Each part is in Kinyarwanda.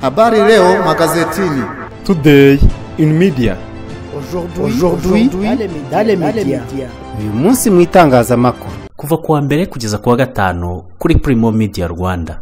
Habari leo magazetini. Today in media. Aujourd'hui dans les médias. Uyu munsi mu itangazamakuru. Kuva kuwa mbere kugeza kuwa gatanu kuri Primo Media Rwanda.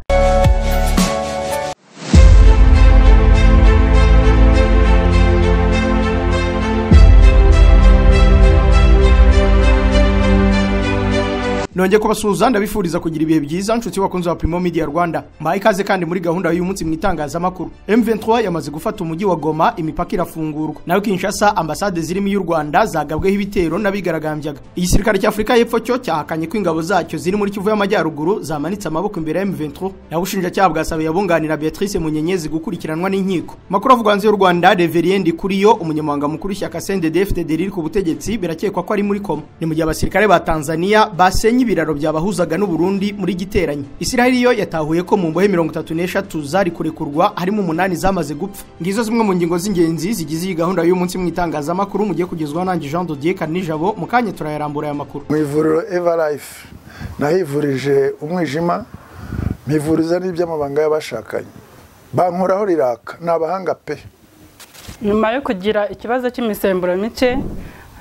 Nongeye kubasuhuza ndabifuriza kugira ibihe byiza nshuti wakunze wa Primo Media Rwanda. Mbaye ikaze kandi muri gahunda y'uyu munsi mu itangazamakuru. M23 yamaze gufata umujyi wa Goma, imipaka irafungurwa. Nayo Kinshasa ambasade zirimo y'u Rwanda zagabweho ibitero n'abigaragambyaga. Igisirikare cya Afrika y'Epfo cyo cyahakanye ko ingabo zacyo ziri muri Kivu y'Amajyaruguru zamanitse amaboko imbere ya M23. Naho ubushinjacyaha bwasabiye abunganira Beatrice Munyenyezi gukurikiranwa n'inkiko. Makuru avuga hanze y'u Rwanda, Reverien Ndikuriyo umunyamabanga mukuru w'ishyaka CNDD-FDD riri ku butegetsi birakekwa ko ari muri koma. Ni mu gihe abasirikare ba Tanzania basenye ibiraro byabahuzaga n'u Burundi muri giteranye. Isiraheli yo yatahuye ko mu mbohe 33 zari kurekurwa harimo 8 zamaze gupfa. Ngizo zimwe mu ngingo z'ingenzi zigize iyi gahunda y'uyu munsi mu itangazamakuru mugiye kugezwa nanjye Jean Dodier Kanijabo mukanye turayarambura aya makuru. Mu ivuriro Eva Life nahivurije umwijima, mivuriza n'iby'amabanga y'abashakanye. Bankoraho riraka n'abahanga pe. Nyuma yo kugira ikibazo cy'imisemburo mike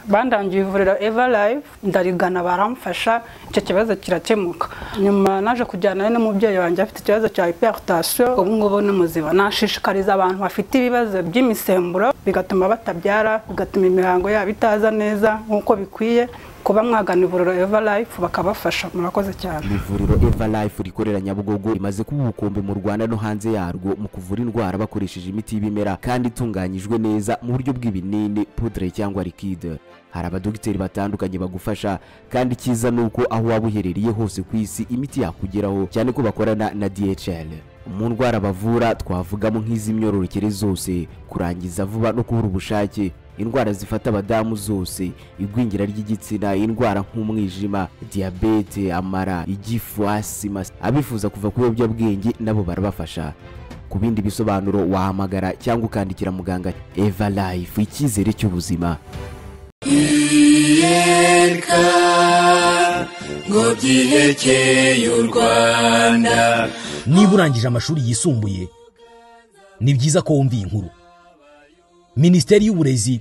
bandangiye ivuriro Eva Life ndarigana baramfasha icyo kibazo kirakemuka. Nyuma naje kujyana n'umubyeyi wanjye afite ikibazo cya hypertension, ubu ngubu n'umuziba. Nashishikariza abantu bafite ibibazo by'imisemburo bigatuma batabyara, bigatuma imihango yabo itaza neza nkuko bikwiye, kuba mwagana ivuriro Eva Life bakabafasha. Murakoze cyane. Ivuriro Eva Life rikorera Nyabugogo rimaze kuba ubukombe mu Rwanda no hanze yarwo mu kuvura indwara bakoresheje imiti y'ibimera kandi itunganyijwe neza mu buryo bw'ibinini, poudre cyangwa liquide. Hari abadogiteri batandukanye bagufasha kandi kiza nuko aho waba uherereye hose ku isi imiti yakugeraho, cyane ko bakorana na DHL. Mu ndwara bavura twavugamo nk'iz'imyororokere zose, kurangiza vuba no kubura ubushake, indwara zifata abadamu zose, igwingira ry'igitsina, indwara nk'umwijima, diabete, amara, igifu, asima. Abifuza kuva ku biyobyabwenge nabo barabafasha. Ku bindi bisobanuro wahamagara cyangwa ukandikira muganga. Eva Life, icyizere cy'ubuzima. ngo gihekeye u Rwanda. Niba urangije amashuri yisumbuye ni byiza ko wumva inkuru. Minisiteri y'Uburezi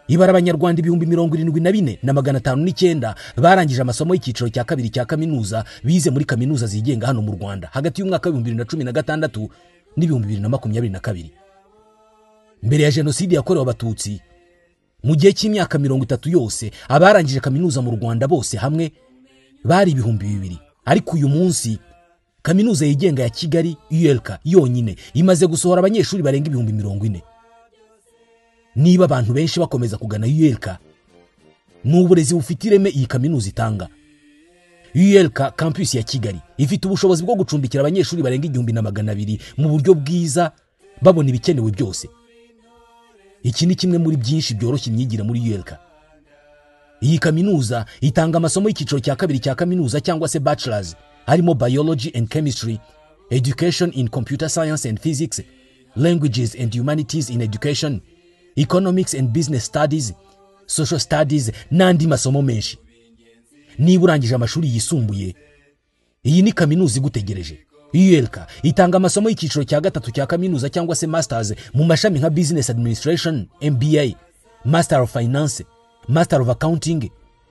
ibara abanyarwanda 74,509 barangije amasomo y'icyiciro cya kabiri cya kaminuza bize muri kaminuza zigenga hano mu Rwanda hagati y'umwaka wa 2016 n'2022. Mbere ya jenoside yakorewe abatutsi, mu gihe cy'imyaka 30 yose abarangije kaminuza mu Rwanda bose hamwe bari 2,000. Ariko uyu munsi kaminuza yigenga ya Kigali ULK yonyine imaze gusohora abanyeshuri barenga 40,000. Niba abantu benshi bakomeza kugana ULK, n'uburezi bufite ireme iyi kaminuza itanga. ULK campus ya Kigali ifite ubushobozi bwo gucumbikira abanyeshuri barenga 2,200 mu buryo bwiza, babona ibikenewe byose. Iki ni kimwe muri byinshi byoroshye imyigire muri ULK. Iyi kaminuza itanga amasomo y'icyiciro cya kabiri cya kaminuza cyangwa se bachelors, harimo biology and chemistry, education in computer science and physics, languages and humanities in education, economics and business studies, social studies n'andi masomo menshi. Niba urangije amashuri yisumbuye, iyi ni kaminuza igutegereje. ULK itanga amasomo y'icyiciro cya gatatu cya kaminuza cyangwa se masters mu mashami nka business administration, MBA, master of finance, master of accounting,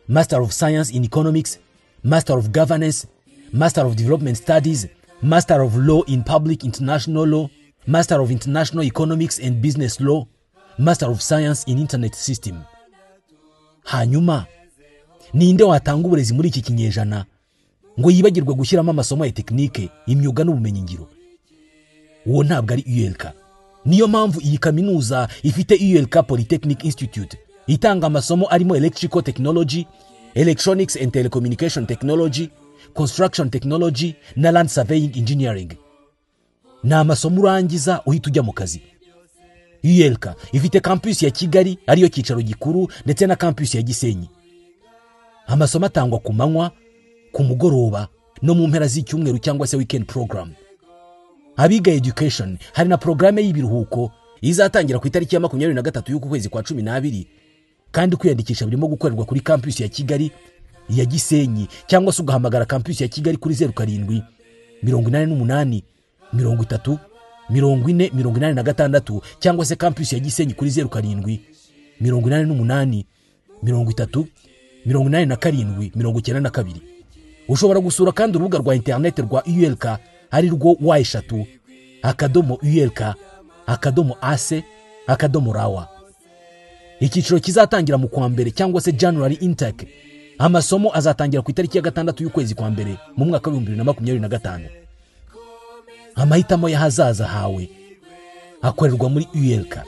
master of science in economics, master of governance, master of development studies, master of law in public international law, master of international economics and business law, master of science in internet system. Hanyuma ninde watanga uburezi muri iki kinyejana ngo yibagirwe gushyiramo amasomo ya tekinike, imyuga n'ubumenyi ngiro? Uwo ntabwo ari ULK. Niyo mpamvu iyi kaminuza ifite ULK Polytechnic Institute itanga amasomo arimo electrical technology, electronics and telecommunication technology, construction technology na land surveying engineering. Na amasomo urangiza uhita ujya mu kazi. ULK ifite campus ya Kigali ariyo cyicaro gikuru ndetse na campus ya Gisenyi. Amasomo atangwa ku manywa, ku mugoroba no mu mpera z'icyumweru cyangwa se weekend program. Abiga education hari na programme y'ibiruhuko izatangira ku itariki ya 23 y'uku kwezi kwa 12, kandi kwiyandikisha birimo gukorerwa kuri campus ya Kigali, ya Gisenyi cyangwa se ugahamagara campus ya Kigali kuri 07 88 30 4086 cyangwa se campus ya Gisenyi kuri 0788 30 87 ushobora gusura kandi urubuga rwa internet rwa ULK ari rwo y3.ulk.ac.rawa. Icyiciro kizatangira mu kwa mbere cyangwa se January intake. Amasomo azatangira ku itariki ya 6 y'ukwezi kwa mbere mu mwaka wa 2025. Amahitamo y'ahazaza hawe akorerwa muri ULK.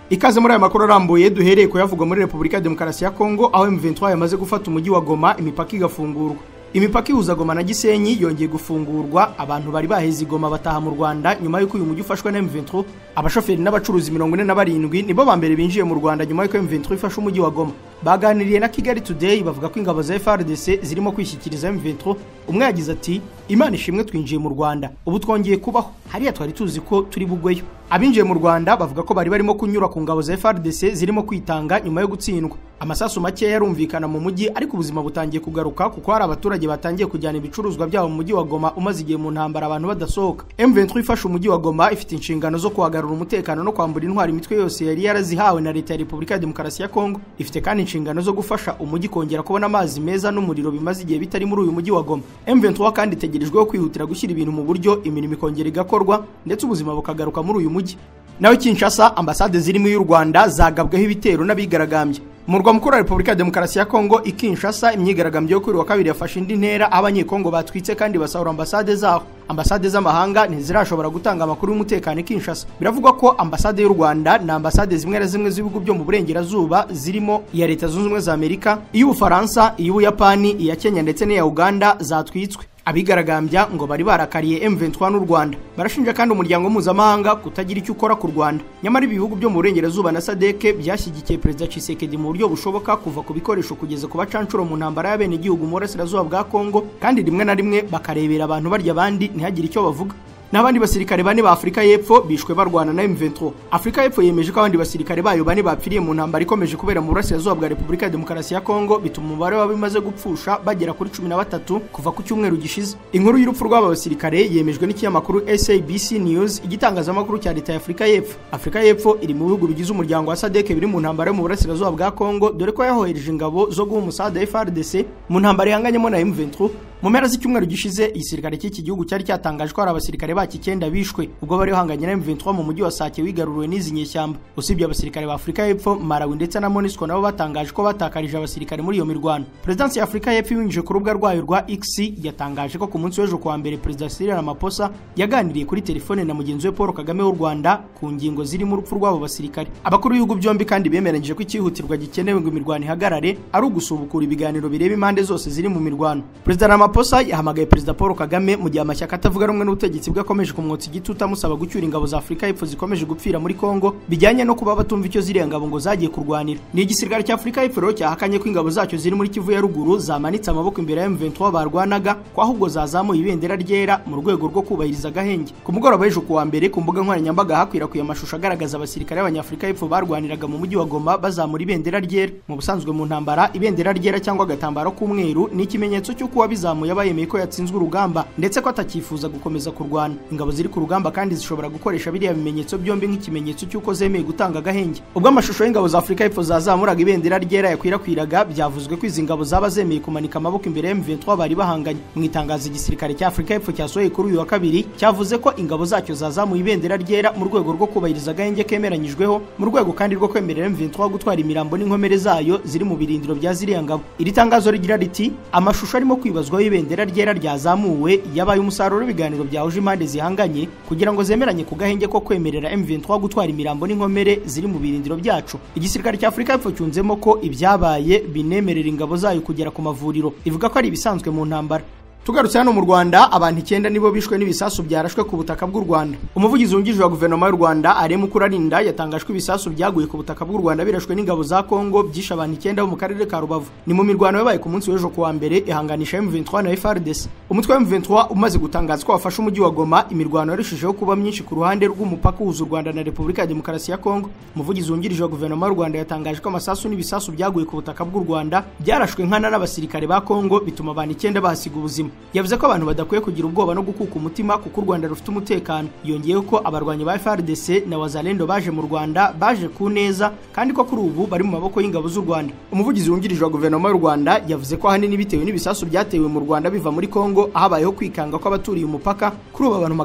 Ikaze muri aya makuru arambuye duhereye ko yavugwa muri Republika ya Demokarasi ya Kongo aho M23 yamaze gufata umujyi wa Goma imipaka igafungurwa. Imipaka ihuza Goma na Gisenyi yongeye gufungurwa, abantu bari baheze Goma bataha mu Rwanda nyuma y'uko uyu mujyi ufashwe na M23. Abashoferi n'abacuruzi 47 nibo bambere binjiye mu Rwanda nyuma y'uko M23 ifashe umujyi wa Goma. Baganiriye na Kigali Today bavuga ko ingabo za FARDC zirimo kwishyikiriza M23. Umwe yagize ati Imana ishimwe twinjiye mu Rwanda, ubu twongeye kubaho, hariya twari tuzi ko turi bugweyo. Abinjiye mu Rwanda bavuga ko bari barimo kunyura ku ngabo za FARDC zirimo kwitanga nyuma yo gutsindwa. Amasasu make yarumvikana mu mujyi ariko ubuzima butangiye kugaruka kuko hari abaturage batangiye kujyana ibicuruzwa byabo mu mujyi wa Goma umaze igihe mu ntambara abantu badasohoka. M23 ifashe umujyi wa Goma ifite inshingano zo kuhagarura umutekano no kwambura intwari imitwe yose yari yarazihawe na leta ya Republika ya Demokarasi ya Kongo. Ifite kandi inshingano zo gufasha umujyi kongera kubona amazi meza n'umuriro bimaze igihe bitari muri uyu mujyi wa Goma. M23 kandi itegerejweho kwihutira gushyira ibintu mu buryo, imirimo ikongera igakorwa ndetse ubuzima bukagaruka muri uyu mujyi. Nawe Kinshasa, ambasade zirimo y'u Rwanda zagabweho ibitero n'abigaragambye. Murwa mukuru wa Republika ya Demokarasi ya Kongo Kinshasa, imyigaragambyo yo kuri wa kabiri yafashe indi ntera, abanyekongo batwitse kandi basahura ambasade zaho. Ambasade z'amahanga ntizirashobora gutanga amakuru y'umutekano Kinshasa. Biravugwa ko ambasade y'u Rwanda na ambasade zimwe na zimwe z'ibihugu byo mu burengerazuba zirimo iya Leta Zunze Ubumwe za Amerika, iy'Ubufaransa, iy'Ubuyapani, iya Kenya ndetse n'iya Uganda zatwitswe. Abigaragambya ngo bari barakariye M23 n'u Rwanda. Barashinja kandi umuryango mpuzamahanga kutagira icyo ukora ku Rwanda. Nyamara ibihugu byo mu burengerazuba na SADC byashyigikiye Perezida Tshisekedi mu buryo bushoboka kuva ku bikoresho kugeza ku bacancuro mu ntambara y'abene igihugu mu burasirazuba bwa Kongo, kandi rimwe na rimwe bakarebera abantu barya abandi ntihagire icyo bavuga. N'abandi basirikare bane ba Afrika y'Epfo bishwe barwana na M23. Afrika y'Epfo yemeje ko abandi basirikare bayo bane bapfiriye mu ntambara ikomeje kubera mu burasirazuba bwa Republika ya Demokarasi ya Kongo, bituma umubare w'abimaze gupfusha bagera kuri 13 kuva ku cyumweru gishize. Inkuru y'urupfu rw'aba basirikare yemejwe n'ikinyamakuru SABC News, igitangazamakuru cya leta ya Afrika y'Epfo. Afrika y'Epfo iri mu bihugu bigize umuryango wa SADC biri mu ntambara yo mu burasirazuba bwa Kongo, dore ko yahohereje ingabo zo guha umusada FARDC mu ntambara ihanganyemo na M23. Mu mpera z'icyumweru gishize igisirikare cy'iki gihugu cyari cyatangaje ko hari abasirikare baki 9 bishwe ubwo bari bahanganye na M23 mu mujyi wa Sake wigaruruwe n'izi nyeshyamba. Usibye abasirikare ba Afrika y'Epfo, Malawi ndetse na MONUSCO nabo batangaje ko batakarije abasirikare muri iyo mirwano. Presidency ya Afrika y'Epfo yinjije ku rubuga rwayo rwa X yatangaje ko ku munsi w'ejo kwa mbere Perezida Cyril Ramaphosa yaganiriye kuri telefone na mugenzi we Paul Kagame w'u Rwanda ku ngingo ziri mu rupfu rw'abo basirikare. Abakuru b'ibihugu byombi kandi bemeranyije ko ikihutirwa gikenewe ngo imirwano ihagarare ari ugusubukura ibiganiro bireba impande zose ziri mu mirwano. Perezida Ramaphosa yahamagaye Perezida Paul Kagame mu gihe amashyaka atavuga rumwe n'ubutegetsi bwakomeje kumwotsa igitutu amusaba gucyura ingabo za Afrika y'Epfo zikomeje gupfira muri Kongo bijyanye no kuba batumva icyo ziriya ngabo ngo zagiye kurwanira. Ni igisirikare cya Afrika y'Epfo rero cyahakanye ko ingabo zacyo ziri muri Kivu ya ruguru zamanitse amaboko imbere ya M23 barwanaga, ko ahubwo zazamuye ibendera ryera mu rwego rwo kubahiriza gahenge. Ku mugoroba w'ejo kuwa mbere ku mbuga nkoranyambaga hakwirakwiye amashusho agaragaza abasirikare b'Abanyafrika y'Epfo barwaniraga mu mujyi wa Goma bazamura ibendera ryera. Mu busanzwe mu ntambara ibendera ryera cyangwa agatambaro k'umweru ni ikimenyetso cy'uko wabizamuye abayemeye ko yatsinzwe urugamba ndetse ko atakifuza gukomeza kurwana. Ingabo ziri ku rugamba kandi zishobora gukoresha biriya bimenyetso byombi nk'ikimenyetso cy'uko zemeye gutanga gahenge. Ubwo amashusho y'ingabo za Afrika y'Epfo zazamuraga ibendera ryera yakwirakwiraga, byavuzwe ko izi ngabo zaba zemeye kumanika amaboko imbere ya M23 bari bahanganye. Mu itangazo igisirikare cya Afrika y'Epfo cyasohoye kuri uyu wa kabiri cyavuze ko ingabo zacyo zazamuye ibendera ryera mu rwego rwo kubahiriza gahenge kemeranyijweho, mu rwego kandi rwo kwemerera M23 gutwara imirambo n'inkomere zayo ziri mu birindiro bya ziriya ngabo. Iri tangazo rigira riti amashusho arimo kwibazwaho ibendera ryera ryazamuwe yabaye umusaruro w'ibiganiro byahuje impande zihanganye kugira ngo zemeranye ku gahenge ko kwemerera M23 gutwara imirambo n'inkomere ziri mu birindiro byacu. Igisirikare cya Afrika y'Epfo cyunzemo ko ibyabaye binemerera ingabo zayo kugera ku mavuriro, ivuga ko ari ibisanzwe mu ntambara. Tugarutse hano mu Rwanda, abantu 9 nibo bishwe n'ibisasu byarashwe ku butaka bw'u Rwanda. Umuvugizi wungirije wa guverinoma y'u Rwanda Aremu Kurarinda yatangajwe ibisasu byaguye ku butaka bw'u Rwanda birashwe n'ingabo za Kongo byishe abantu 9 bo mu karere ka Rubavu. Ni mu mirwano yabaye ku munsi w'ejo kuwa mbere ihanganisha M23 na FARDC. Umutwe wa M23 umaze gutangaza ko wafashe umujyi wa Goma, imirwano yarushijeho kuba myinshi ku ruhande rw'umupaka uhuza u Rwanda na Republika ya Demokarasi ya Kongo. Umuvugizi wungirije wa guverinoma y'u Rwanda yatangaje ko amasasu n'ibisasu byaguye ku butaka bw'u Rwanda byarashwe nkana n'abasirikare ba Kongo bituma abantu 9 bahasiga ubuzima. yavuze ko abantu badakwiye kugira ubwoba no gukuka umutima kuko u Rwanda rufite umutekano. Yongeyeho ko abarwanyi ba FARDC na Wazalendo baje mu Rwanda baje ku neza kandi ko kuri ubu bari mu maboko y'ingabo z'u Rwanda. Umuvugizi wungirije wa guverinoma y'u Rwanda yavuze ko ahanini bitewe n'ibisasu byatewe mu Rwanda biva muri Kongo habayeho kwikanga ko abaturiye umupaka kuri ubu abantu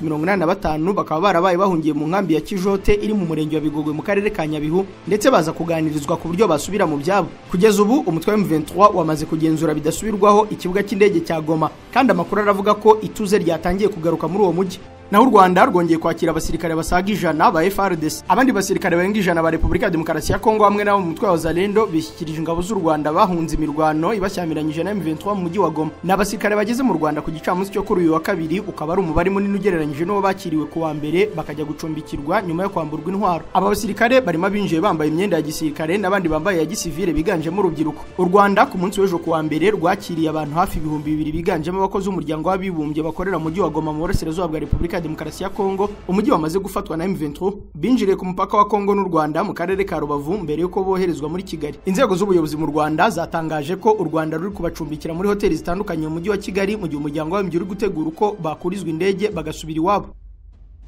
685 bakaba barabaye bahungiye mu nkambi ya Kijote iri mu murenge wa Bigogwe mu karere ka Nyabihu ndetse baza kuganirizwa ku buryo basubira mu byabo. Kugeza ubu umutwe wa M23 wamaze kugenzura bidasubirwaho ikibuga cy'indege cya Goma kandi amakuru aravuga ko ituze ryatangiye kugaruka muri uwo mujyi. Naho u Rwanda rwongeye kwakira abasirikare basaga 100 ba FARDC. Abandi basirikare barenga 100 ba Repubulika ya Demokarasi ya Kongo hamwe n'abo mu mutwe wa Zalendo bishyikirije ingabo z'u Rwanda bahunze imirwano ibashyamiranyije na M23 mu mujyi wa Goma. N'abasirikare bageze mu Rwanda ku gicamunsi cyo kuri uyu wa kabiri ukaba ari umubare munini ugereranyije n'uwo bakiriwe ku wa mbere bakajya gucumbikirwa nyuma yo kwamburwa intwaro. Aba basirikare barimo abinjiye bambaye imyenda ya gisirikare n'abandi bambaye ya gisivile biganjemo urubyiruko. U Rwanda ku munsi w'ejo ku wa mbere rwakiriye abantu hafi 2,000 biganjemo abakozi b'umuryango w'abibumbye bakorera mu mujyi wa Goma mu burasirazuba bwa Repubulika ya Demokarasi ya Kongo. Umujyi wamaze gufatwa na M23 binjiriye ku mupaka wa Kongo n'u Rwanda mu karere ka Rubavu mbere yuko boherezwa muri Kigali. Inzego z'ubuyobozi mu Rwanda zatangaje ko u Rwanda ruri kubacumbikira muri hoteli zitandukanye mu mujyi wa Kigali mu gihe umuryango w'abibumbye uri gutegura uko bakurizwa indege bagasubira iwabo.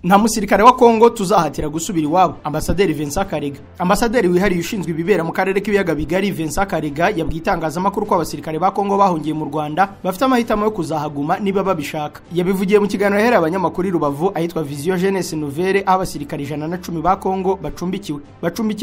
Nta musirikare wa Kongo tuzahatira gusubira iwabo. Ambasaderi Vincent Karega, ambasaderi wihariye ushinzwe ibibera mu karere k'ibiyaga bigari, Vincent Karega yabwiye itangazamakuru ko abasirikare ba Kongo bahungiye mu Rwanda bafite amahitamo yo kuzahaguma niba babishaka. Yabivugiye mu kiganiro yahereye abanyamakuru i Rubavu ahitwa Vision Jeunesse Nouvelle aho abasirikare 110 ba Kongo bacumbikiwe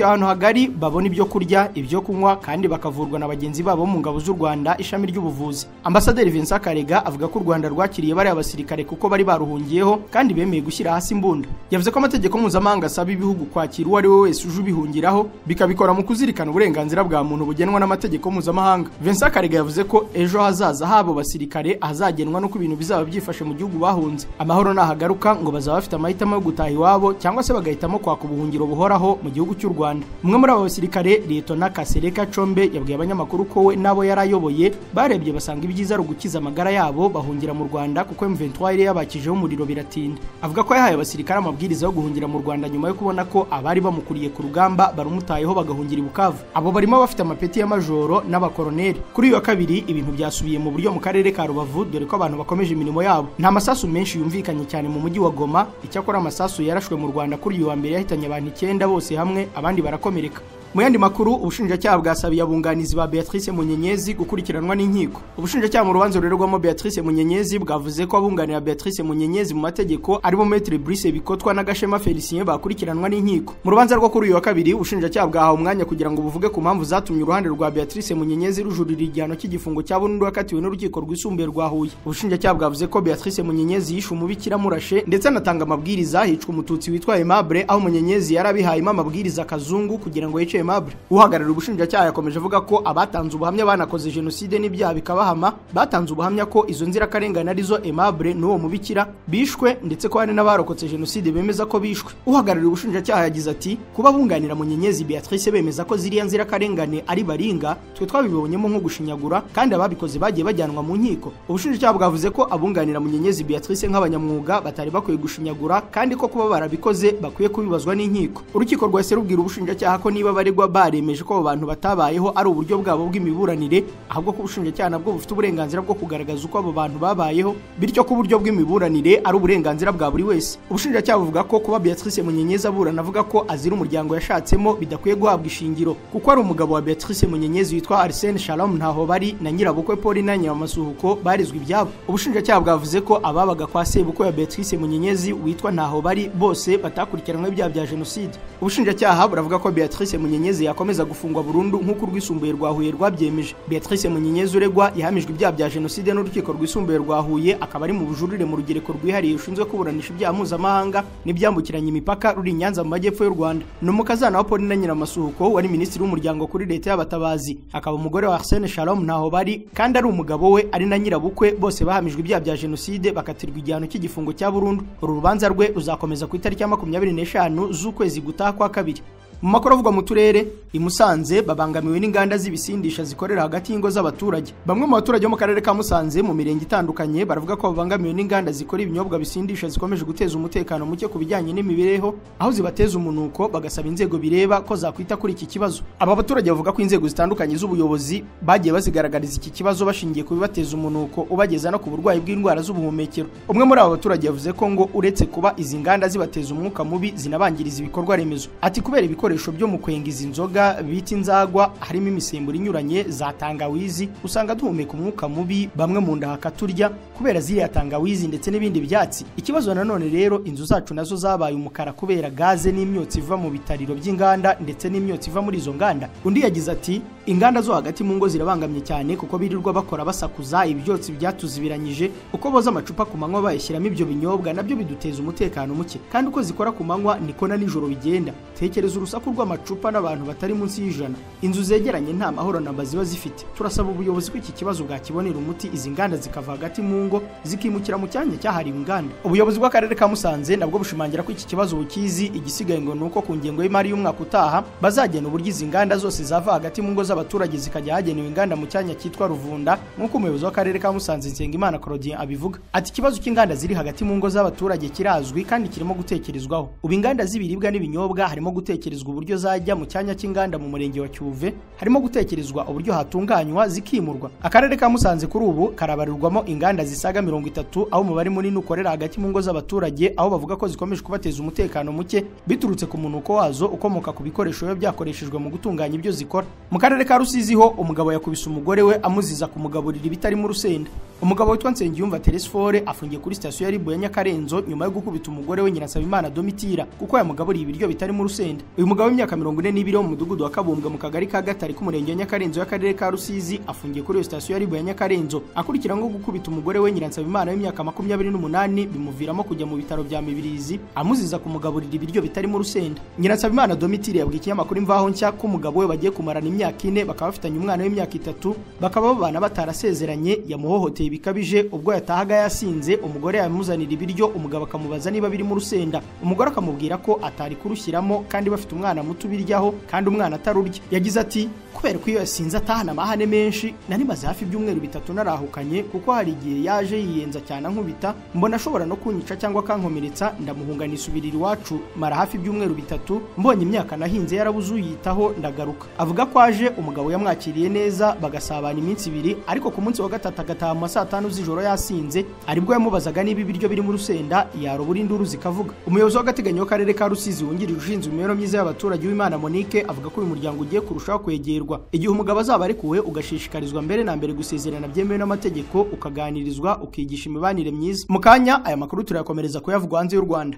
ahantu hagari babona ibyo kurya, ibyo kunywa kandi bakavurwa na bagenzi babo mu ngabo z'u Rwanda ishami ry'ubuvuzi. Ambasaderi Vincent Karega avuga ko u Rwanda rwakiriye bari abasirikare kuko bari baruhungiyeho kandi bemeye gushyira hasi imbunda. Yavuze ko amategeko mpuzamahanga asaba ibihugu kwakira uwo ari we wese uje ubihungiraho bikabikora mu kuzirikana uburenganzira bwa muntu bugenwa n'amategeko mpuzamahanga. Vincent Karega yavuze ko ejo hazaza habo basirikare hazagenwa no ku ibintu bizaba byifashe mu gihugu bahunze. Amahoro nahagaruka ngo bazaba bafite amahitamo yo gutaha iwabo cyangwa se bagahitamo kwaka ubuhungiro buhoraho mu gihugu cy'u Rwanda. Umwe muri abo basirikare Lieutenant Kasereka Chombe yabwiye abanyamakuru ko we nabo yarayoboye barebye basanga ibyiza ari ugukiza amagara yabo bahungira mu Rwanda kuko M23 yari yabakijeho umuriro biratinda. Avuga ko yahaye abasirikare amabwiriza yo guhungira mu Rwanda nyuma yo kubona ko abari bamukuriye ku rugamba barumutayeho bagahungira i Bukavu. Abo barimo bafite amapeti ya majoro n'abakoroneri. Kuri uyu wa kabiri ibintu byasubiye mu buryo mu karere ka Rubavu dore ko abantu bakomeje imirimo yabo. Nta masasu menshi yumvikanye cyane mu mujyi wa Goma, icyakora amasasu yarashwe mu Rwanda kuri uyu wa mbere yahitanye abantu 9 bose hamwe abandi barakomereka. Mu yandi makuru ubushinjacyaha bwasabiye abunganizi ba Beatrice Munyenyezi gukurikiranwa n'inkiko. Ubushinjacyaha mu rubanza rurerwamo Beatrice Munyenyezi bwavuze ko abunganira Beatrice Munyenyezi mu mategeko aribo Maître Brice Bikotwa na Gashema Felicien bakurikiranwa n'inkiko. Mu rubanza rwo kuri uyu wa kabiri ubushinjacyaha bwahawe umwanya kugira ngo buvuge ku mpamvu zatumye uruhande rwa Beatrice Munyenyezi rujurira igihano cy'igifungo cya burundu yakatiwe n'urukiko rwisumbuye rwa Huye. Ubushinjacyaha bwavuze ko Beatrice Munyenyezi yishe umubikira murashe ndetse anatanga amabwiriza hicwa umututsi witwa Aimable aho Munyenyezi yarabihaye amabwiriza kazungu kugira ngo yice Aimable. Uhagarariye ubushinjacyaha yakomeje avuga ko abatanze ubuhamya banakoze jenoside n'ibyaha bikabahama batanze ubuhamya ko izo nzirakarengane arizo Aimable n'uwo mubikira bishwe ndetse ko hari n'abarokotse jenoside bemeza ko bishwe. Uhagarariye ubushinjacyaha yagize ati kuba bunganira Munyenyezi Beatrice bemeza ko ziriya nzirakarengane ari baringa twe twabibonyemo nko gushinyagura kandi ababikoze bagiye bajyanwa mu nkiko. Ubushinjacyaha bwavuze ko abunganira Munyenyezi Beatrice nk'abanyamwuga batari bakwiye gushinyagura kandi ko kuba barabikoze bakwiye kubibazwa n'inkiko. Urukiko rwese rubwira ubushinjacyaha ko niba baregwa baremeje ko abo bantu batabayeho ari uburyo bwabo bw'imiburanire ahubwo ko ubushinjacyaha nabwo bufite uburenganzira bwo kugaragaza uko abo bantu babayeho bityo ko uburyo bw'imiburanire ari uburenganzira bwa buri wese. Ubushinjacyaha buvuga ko kuba Beatrice Munyenyezi aburana avuga ko azira umuryango yashatsemo bidakwiye guhabwa ishingiro kuko ari umugabo wa Beatrice Munyenyezi witwa Arsène Shalom ntaho bari na nyirabukwe Pauline Nyamasuhuko barizwe ibyabo. Ubushinjacyaha bwavuze ko ababaga kwa sebukwe ya Beatrice Munyenyezi witwa ntaho bari bose batakurikiranwe ibyaha bya jenoside. Ubushinjacyaha buravuga ko Beatrice Munyenyezi yakomeza gufungwa burundu nk'uko urwisumbuye rwa Huye rwabyemeje. Beatrice Munyenyezi uregwa yahamijwe ibyaha bya jenoside n'urukiko rwisumbuye rwa Huye akaba ari mu bujurire mu rugereko rwihariye ushinzwe kuburanisha ibyaha mpuzamahanga n'ibyambukiranya imipaka ruri Nyanza mu majyepfo y'u Rwanda. N'umukazana wa Pauline Nyamasuhuko wari minisitiri w'umuryango kuri leta y'abatabazi akaba umugore wa Arsène Shalom ntaho bari kandi ari umugabo we ari na nyirabukwe bose bahamijwe ibyaha bya jenoside bakatirwa igihano cy'igifungo cya burundu. Uru rubanza rwe ruzakomeza ku itariki ya 25 z'ukwezi gutaha kwa kabiri. mu makuru avugwa mu turere i Musanze babangamiwe n'inganda z'ibisindisha zikorera hagati y'ingo z'abaturage. Bamwe mu baturage bo mu karere ka Musanze mu mirenge itandukanye baravuga ko babangamiwe n'inganda zikora ibinyobwa bisindisha zikomeje guteza umutekano muke ku bijyanye n'imibereho, aho zibateza umunuko bagasaba inzego bireba ko zakwita kuri iki kibazo. Aba baturage bavuga ko inzego zitandukanye z'ubuyobozi bagiye bazigaragariza iki kibazo bashingiye ku bibateza umunuko ubageza no ku burwayi bw'indwara z'ubuhumekero. Umwe muri aba baturage yavuze ko ngo uretse kuba izi nganda zibateza umwuka mubi zinabangiriza ibikorwa remezo. Ati kubera ibikoresho byo mu kwenga izi nzoga bita inzagwa harimo imisemburo inyuranye za tangawizi, usanga duhumeka umwuka mubi, bamwe mu nda hakaturya kubera ziriya tangawizi ndetse n'ibindi byatsi. Ikibazo nanone rero inzu zacu nazo zabaye umukara kubera gaze n'imyotsi iva mu bitariro by'inganda ndetse n'imyotsi iva muri izo nganda. Undi yagize ati inganda zo hagati mu ngo zirabangamye cyane kuko birirwa bakora basakuza ibyotsi byatuzibiranyije, uko boza amacupa ku manywa bayishyiramo ibyo binyobwa nabyo biduteza umutekano muke, kandi uko zikora ku manywa niko na nijoro bigenda. Tekereza urusaku rw'amacupa n'abantu batari munsi y'ijana, inzu zegeranye nta mahoro namba ziba zifite. Turasaba ubuyobozi ko iki kibazo bwakibonera umuti, izi nganda zikava hagati mu ngo zikimukira mu cyanya cyahariwe inganda. Ubuyobozi bw'akarere ka Musanze nabwo bushimangira ko iki kibazo bukizi, igisigaye ngo nuko ku ngengo y'imari y'umwaka utaha bazagena uburyo izi nganda zose zava hagati mu ngo z'abaturage zikajya hagenewe inganda mu cyanya cyitwa Ruvunda, nk'uko umuyobozi w'akarere ka Musanze Nsengimana Claudien abivuga. Ati ikibazo cy'inganda ziri hagati mu ngo z'abaturage kirazwi kandi kirimo gutekerezwaho. Ubu inganda z'ibiribwa n'ibinyobwa harimo gutekerezwa uburyo zajya mu cyanya cy'inganda mu murenge wa Cyuve, harimo gutekerezwa uburyo hatunganywa zikimurwa. Akarere ka Musanze kuri ubu karabarirwamo inganda zisaga 30, aho umubare munini ukorera hagati mu ngo z'abaturage, aho bavuga ko zikomeje kubateza umutekano muke biturutse ku munuko wazo ukomoka ku bikoresho biba byakoreshejwe mu gutunganya ibyo zikora. Mu karere ka Rusizi ho umugabo yakubise umugore we amuziza kumugaburira ibitari mu rusenda. Umugabo witwa Nsengiyumva Teresfore afungiye kuri sitasiyo ya Ribu ya Nyakarenzo nyuma yo gukubita umugore we Nyirasabimana Domitira kuko yamugaburiye ibiryo bitari mu rusenda. Uyu mugabo w'imyaka 42 wo mu mudugudu wa Kabumbwe mu kagari ka Gatari k'umurenge wa Nyakarenzo y'akarere ka Rusizi afungiye kuri sitasiyo ya Ribu ya Nyakarenzo akurikiranyweho gukubita umugore we Nyirasabimana w'imyaka 28 bimuviramo kujya mu bitaro bya Mibirizi amuziza kumugaburira ibiryo bitari mu rusenda. Nyirasabimana Domitira yabwiye ikinyamakuru Imvaho Nshya ko umugabo we bagiye kumarana imyaka 4 bakaba bafitanye umwana w'imyaka 3, bakaba babana batarasezeranye. Yamuhohoteye bikabije ubwo yatahaga yasinze, umugore yamuzanira ibiryo, umugabo akamubaza niba biri mu rusenda, umugore akamubwira ko atari kurushyiramo kandi bafite umwana muto biryaho kandi umwana atarurya. Yagize ati kubera ko iyo yasinze atahana amahane menshi, nari maze hafi ibyumweru 3 narahukanye kuko hari igihe yaje yiyenza cyane ankubita, mbona ashobora no kunyica cyangwa kankomeretsa, ndamuhunga nisubirira iwacu mara hafi ibyumweru 3, mbonye imyaka nahinze yarabuze uyitaho ndagaruka. Avuga ko aje umugabo yamwakiriye neza bagasabana iminsi 2, ariko ku munsi wa gatatu agataha mu saa 5 z'ijoro yasinze, aribwo yamubazaga niba ibiryo biri mu rusenda, yarobura induru zikavuga. Umuyobozi w'agateganyo w'akarere ka Rusizi wungirije ushinzwe imibereho myiza y'abaturage w'Imana Monique avuga ko uyu muryango ugiye kurushaho kwegerwa. Igihe umugabo azaba arekuwe ugashishikarizwa mbere na mbere gusezerana byemewe n'amategeko, ukaganirizwa, ukigisha imibanire myiza. Mu kanya aya makuru turayakomereza kuyavugwa hanze y'u Rwanda.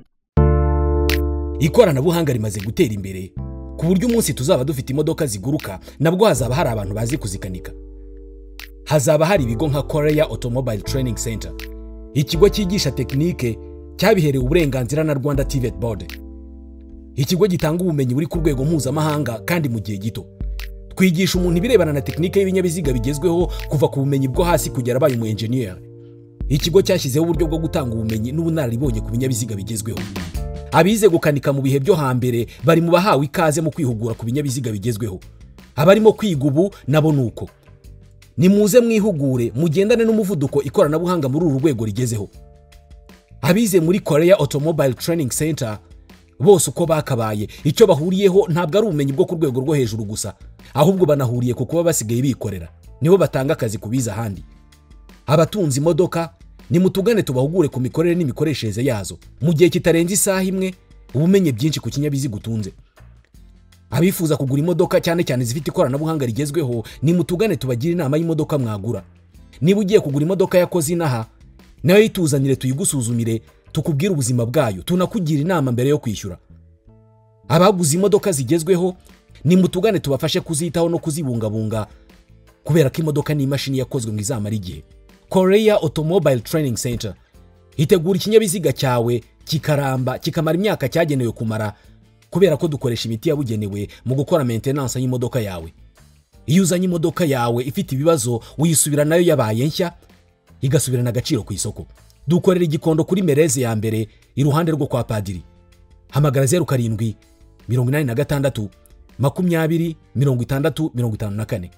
Ikoranabuhanga rimaze gutera imbere ku buryo umunsi tuzaba dufite imodoka ziguruka nabwo hazaba hari abantu bazi kuzikanika. Hazaba hari ibigo nka Korea Automobile Training Center, ikigo cyigisha tekinike cyabiherewe uburenganzira na Rwanda TVET Board, ikigo gitanga ubumenyi buri ku rwego mpuzamahanga kandi mu gihe gito. Twigisha umuntu ibirebana na tekinike y'ibinyabiziga bigezweho kuva ku bumenyi bwo hasi kugera abaye umu engineer. Ikigo cyashyizeho uburyo bwo gutanga ubumenyi n'ubunararibonye ku binyabiziga bigezweho. Abize gukanika mu bihe byo hambere bari mu bahawe ikaze mu kwihugura ku binyabiziga bigezweho. Abarimo kwiga ubu nabo nuko. Nimuze mwihugure mugendane n'umuvuduko ikoranabuhanga muri uru rwego rigezeho. Abize muri Korea Automobile Training Center bose uko bakabaye icyo bahuriyeho ntabwo ari ubumenyi bwo ku rwego rwo hejuru gusa, ahubwo banahuriye ku kuba basigaye bikorera, nibo batanga akazi kubiza ahandi. Abatunzi imodoka nimutugane tubahugure ku mikorere n'imikoreshereze yazo mu gihe kitarenze isaha imwe, ubumenye byinshi ku kinyabiziga utunze. Abifuza kugura imodoka cyane cyane zifite ikoranabuhanga rigezweho nimutugane tubagira inama y'imodoka mwagura. Niba ugiye kugura imodoka yakoze inaha nayo yituzanire tuyigusuzumire, tukubwira ubuzima bwayo, tunakugira inama mbere yo kwishyura. Abaguze imodoka zigezweho nimutugane tubafashe kuzitaho no kuzibungabunga kubera ko imodoka ni imashini yakozwe ngo izamara igihe. Korea Automobile Training Center itegura ikinyabiziga cyawe kikaramba kikamara imyaka cyagenewe kumara, kubera ko dukoresha imiti yabugenewe mu gukora maintenance y'imodoka yawe. Iyo uzanye imodoka yawe ifite ibibazo uyisubira nayo yabaye nshya igasubirana agaciro ku isoko. Dukorera Igikondo kuri Mereze ya mbere iruhande rwo kwa Padiri. Hamagara 07 86 20 60 54.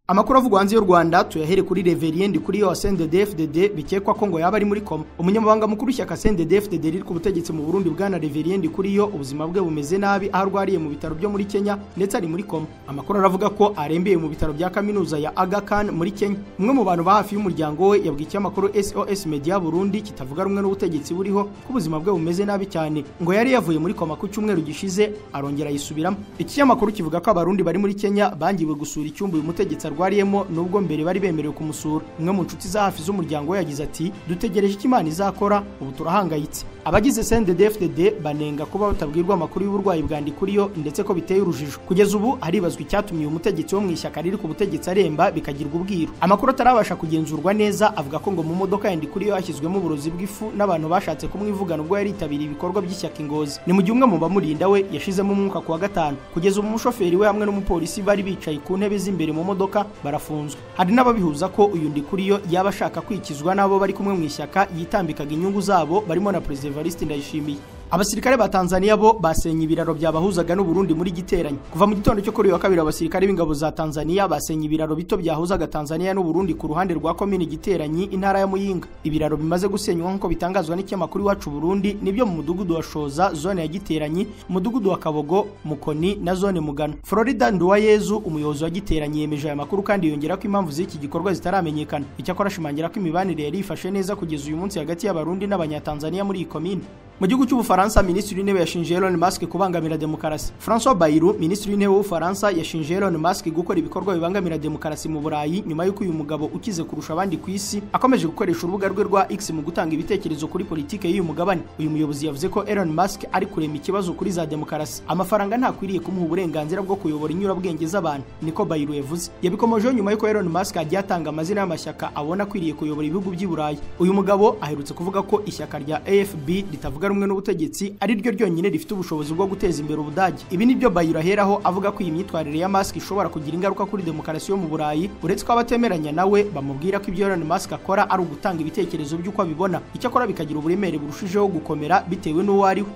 Amakuru avugwa hanze y'u Rwanda tuyahere kuri Reverien kuri yo CNDD-FDD bikekwa ko ngo yaba ari muri koma. Umunyamabanga mukuru w'ishyaka CNDD-FDD riri ku butegetsi mu Burundi bwana Reverien kuri yo ubuzima bwe bumeze nabi aho arwariye mu bitaro byo muri Kenya ndetse ari muri koma. Amakuru aravuga ko arembeye mu bitaro bya kaminuza ya Aga Khan muri Kenya. Umwe mu bantu ba hafi y'umuryango we yabwiye ikinyamakuru SOS Media Burundi kitavuga rumwe n'ubutegetsi buriho ko ubuzima bwe bumeze nabi cyane. Ngo yari yavuye muri koma ku cyumweru gishize arongera yisubiramo. Ikinyamakuru kivuga ko abarundi bari muri Kenya bangiwe gusura icyumba uyu mutegetsi arwariyemo nubwo mbere bari bemerewe kumusura. Umwe mu nshuti za hafi z'umuryango we yagize ati dutegereje icyo Imana izakora ubu turahangayitse. Abagize CNDD-FDD banenga kuba batabwirwa amakuru y'uburwayi bwa Ndikuriyo ndetse ko biteye urujijo. Kugeza ubu haribazwa icyatumye uyu mutegetsi wo mu ishyaka riri ku butegetsi aremba bikagirwa ubwiru. Amakuru atarabasha kugenzurwa neza avuga ko ngo mu modoka ya Ndikuriyo hashyizwemo uburozi bw'ifu n'abantu bashatse kumwivugana ubwo yari yitabiriye ibikorwa by'ishyaka Ingozi. Ni mu gihe umwe mu bamurinda we yashizemo umwuka kuwa gatanu. Kugeza ubu umushoferi we hamwe n'umupolisi bari bicaye ku ntebe z'imbere mu modoka barafunzwe. Hari n'ababihuza ko uyu Ndikuriyo yaba ashaka kwikizwa nabo bari kumwe mu ishyaka yitambikaga inyungu zabo barimo na President Evariste Ndayishimiye. Abasirikare ba Tanzania bo basenye ibiraro byabahuzaga n'u Burundi muri giteranye. Kuva mu gitondo cyo kuri wa kabiri abasirikare b'ingabo za Tanzania basenye ibiraro bito byahuzaga Tanzania n'u Burundi ku ruhande rwa komine Giteranyi intara ya Muyinga. Ibiraro bimaze gusenywa nk'uko bitangazwa n'ikinyamakuru Iwacu Burundi nibyo mu mudugudu wa Shoza zone ya Giteranyi, umudugudu wa Kabogo, Mukoni na zone Mugano. Florida Nduwayezu umuyobozi wa Giteranyi yemeje aya makuru kandi yongera ko impamvu z'iki gikorwa zitaramenyekana. Icyakora ashimangira ko imibanire yari ifashe neza kugeza uyu munsi hagati y'abarundi n'abanyatanzania muri iyi komine. Mu gihugu cy'Ubufaransa Minisitiri w'Intebe yashinje Elon Musk kubangamira demokarasi. François Bayrou Minisitiri w'Intebe w'Ubufaransa yashinje Elon Musk gukora ibikorwa bibangamira demokarasi mu Burayi nyuma y'uko uyu mugabo ukize kurusha abandi ku isi akomeje gukoresha urubuga rwe rwa X mu gutanga ibitekerezo kuri politike y'uyu mugabane. Uyu muyobozi yavuze ko Elon Musk ari kurema ikibazo kuri za demokarasi. Amafaranga ntakwiriye kumuha uburenganzira bwo kuyobora inyurabwenge z'abantu, niko Bayrou yavuze. Yabikomojeho nyuma y'uko Elon Musk agiye atanga amazina y'amashyaka abona kwiriye kuyobora ibihugu by'i Burayi. Uyu mugabo aherutse kuvuga ko ishyaka rya AFB ritavuga rumwe n'ubutegetsi ari ryo ryonyine rifite ubushobozi bwo guteza imbere Ubudage. Ibi nibyo Bayrou aheraho avuga ko iyi myitwarire ya Musk ishobora kugira ingaruka kuri demokarasi yo mu Burayi, uretse ko abatemeranya nawe bamubwira ko ibyo Elon Musk akora ari ugutanga ibitekerezo by'uko abibona, icyakora bikagira uburemere burushijeho gukomera bitewe n'uwo ari we.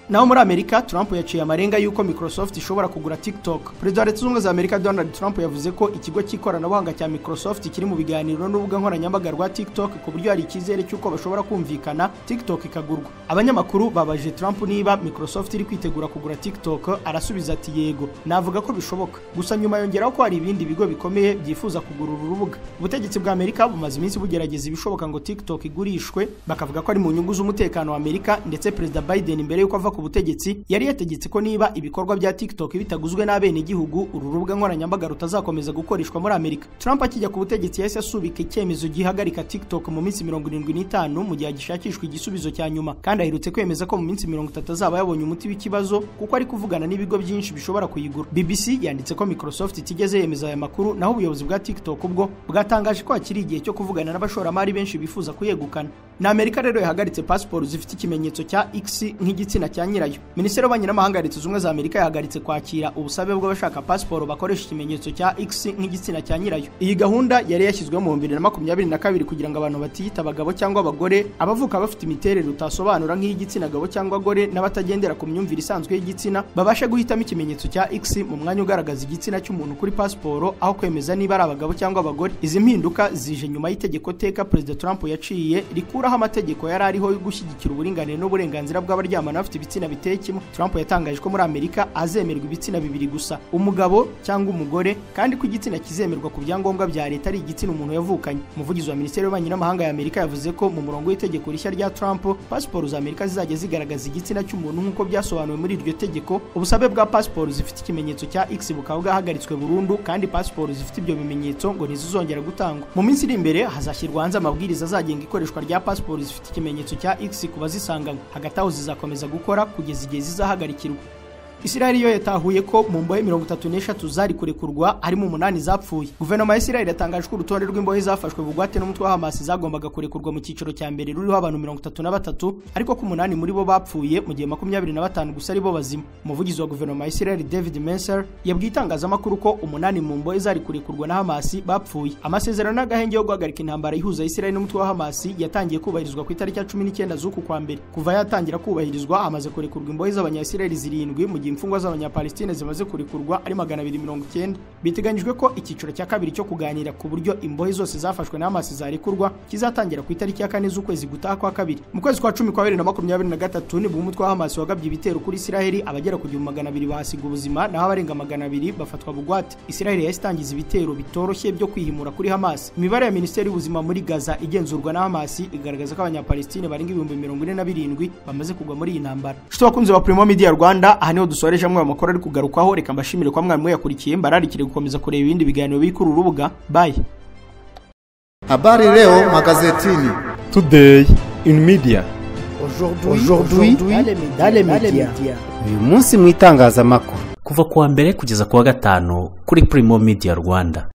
Naho muri Amerika Trump yaciye amarenga yuko Microsoft ishobora kugura TikTok. Perezida wa Leta Zunze Ubumwe za Amerika Donald Trump yavuze ko ikigo cy'ikoranabuhanga cya Microsoft kiri mu biganiro n'urubuga nkoranyambaga rwa TikTok ku buryo hari icyizere cy'uko bashobora kumvikana TikTok ikagurwa. Abanyamakuru babaje Trump niba Microsoft iri kwitegura kugura TikTok, arasubiza ati yego, navuga ko bishoboka. Gusa nyuma yongeraho ko hari ibindi bigo bikomeye byifuza kugura uru rubuga. Ubutegetsi bwa Amerika bumaze iminsi bugerageza ibishoboka ngo TikTok igurishwe, bakavuga ko ari mu nyungu z'umutekano wa Amerika, ndetse Perezida Biden mbere yuko ava ku butegetsi yari yategetse ko niba ibikorwa bya TikTok bitaguzwe n'abene igihugu uru rubuga nkoranyambaga rutazakomeza gukoreshwa muri Amerika. Trump akijya ku butegetsi yahise asubika icyemezo gihagarika TikTok mu minsi 75 mu gihe gishakishwa igisubizo cya nyuma, kandi aherutse kwemeza ko mu minsi 30 azaba yabonye umuti w'ikibazo kuko ari kuvugana n'ibigo byinshi bishobora kuyigura. BBC yanditse ko Microsoft itigeze yemeza aya makuru, naho ubuyobozi bwa TikTok ubwo bwatangaje ko hakiri igihe cyo kuvugana n'abashoramari benshi bifuza kuyegukana. Na Amerika rero yahagaritse passport zifite ikimenyetso cya X nk'igitsina cya nyirayo. Minisiteri y'Ububanyi n'Amahanga ya Leta Zunze Ubumwe za Amerika yahagaritse kwakira ubusabe bw'abashaka passport bakoresha ikimenyetso cya X nk'igitsina cya nyirayo. Iyi gahunda yari yashyizwe mu 2022 kugira ngo abantu batiyita abagabo cyangwa abagore, abavuka bafite imiterere utasobanura nk'igitsina gabo cyangwa gore, n'abatagendera ku myumvire isanzwe y'igitsina babashe guhitamo ikimenyetso cya X mu mwanya ugaragaza igitsina cy'umuntu kuri passport aho kwemeza niba ari abagabo cyangwa abagore. Izi mpinduka zije nyuma y'itegeko teka President Trump yaciye rikuraho amategeko yari ariho yo gushyigikira uburinganire n'uburenganzira bw'abaryamana bafite ibitsina biteye kimwe. Trump yatangaje ko muri Amerika azemerwa ibitsina bibiri gusa, umugabo cyangwa umugore, kandi ko igitsina kizemerwa ku byangombwa bya leta ari igitsina umuntu yavukanye. Umuvugizi wa Minisiteri y'Ububanyi n'Amahanga ya Amerika yavuze ko mu murongo w'itegeko rishya rya Trump passport za Amerika zizajya zigaragaza igitsina cy'umuntu nk'uko byasobanuwe muri iryo tegeko. Ubusabe bwa passport zifite ikimenyetso cya X bukaba bwahagaritswe burundu, kandi passport zifite ibyo bimenyetso ngo ntizizongera gutangwa. Mu minsi iri imbere hazashyirwa hanze amabwiriza azagenga ikoreshwa rya passport zifite ikimenyetso cya X ku bazisanganywe. Hagati aho zizakomeza gukora kugeza igihe zizahagarikirwa. Israel yo yatahuye ko mu mbohe 33 zari kurekurwa harimo 8 zapfuye. Guverinoma ya Israel yatangaje ko urutonde rw'imbohe zafashwe bugwate n'umutwe wa Hamas zagombaga kurekurwa mu cyiciro cya mbere ruriho abantu 33 ariko ko 8 muri bo bapfuye mu gihe 25 gusa ari bo bazima. Umuvugizi wa guverinoma ya Israel David Menser yabwiye itangazamakuru ko 8 mu mbohe zari kurekurwa na Hamas bapfuye. Amasezerano n'agahenge yo guhagarika intambara ihuza Israel n'umutwe wa Hamas yatangiye kubahirizwa ku itariki ya 19 z'uku kwa mbere. Kuva yatangira kubahirizwa amaze kurekurwa imbohe z'abanya-Israel zirindwi mu gihe imfungwa z'abanya-Palestine zimaze kurekurwa ari 290. Biteganyijwe ko icyiciro cya kabiri cyo kuganira ku buryo imbohe zose zafashwe na Hamas zarekurwa kizatangira ku itariki ya 4 z'ukwezi gutaha kwa kabiri. Mu kwezi kwa 10 kwa 2023 nibwo umutwe wa Hamas wagabye ibitero kuri Israel abagera ku 200 bahasiga ubuzima naho abarenga 200 bafatwa bugwate. Israel yastangiza ibitero bitoroshye byo kwihimura kuri Hamas. Imibare ya Minisiteri y'Ubuzima muri Gaza igenzurwa na Hamas igaragaza ko abanya-Palestine barenga 47,000 bamaze kugwa muri iyi ntambara. Shito bakunze ba Primo Media Rwanda, aha niho dusoreje amwe amakuru ari kugarukaho. Reka mbashimire kwa mwarimu yakurikiye, mbararikire gukomeza kureba ibindi biganiro bikuru urubuga. Bye. Habari leo magazetini. Today in media. Aujourd'hui dans les médias. Uyu munsi mu itangazamakuru. Kuva kuwa mbere kugeza kuwa gatanu kuri Primo Media Rwanda.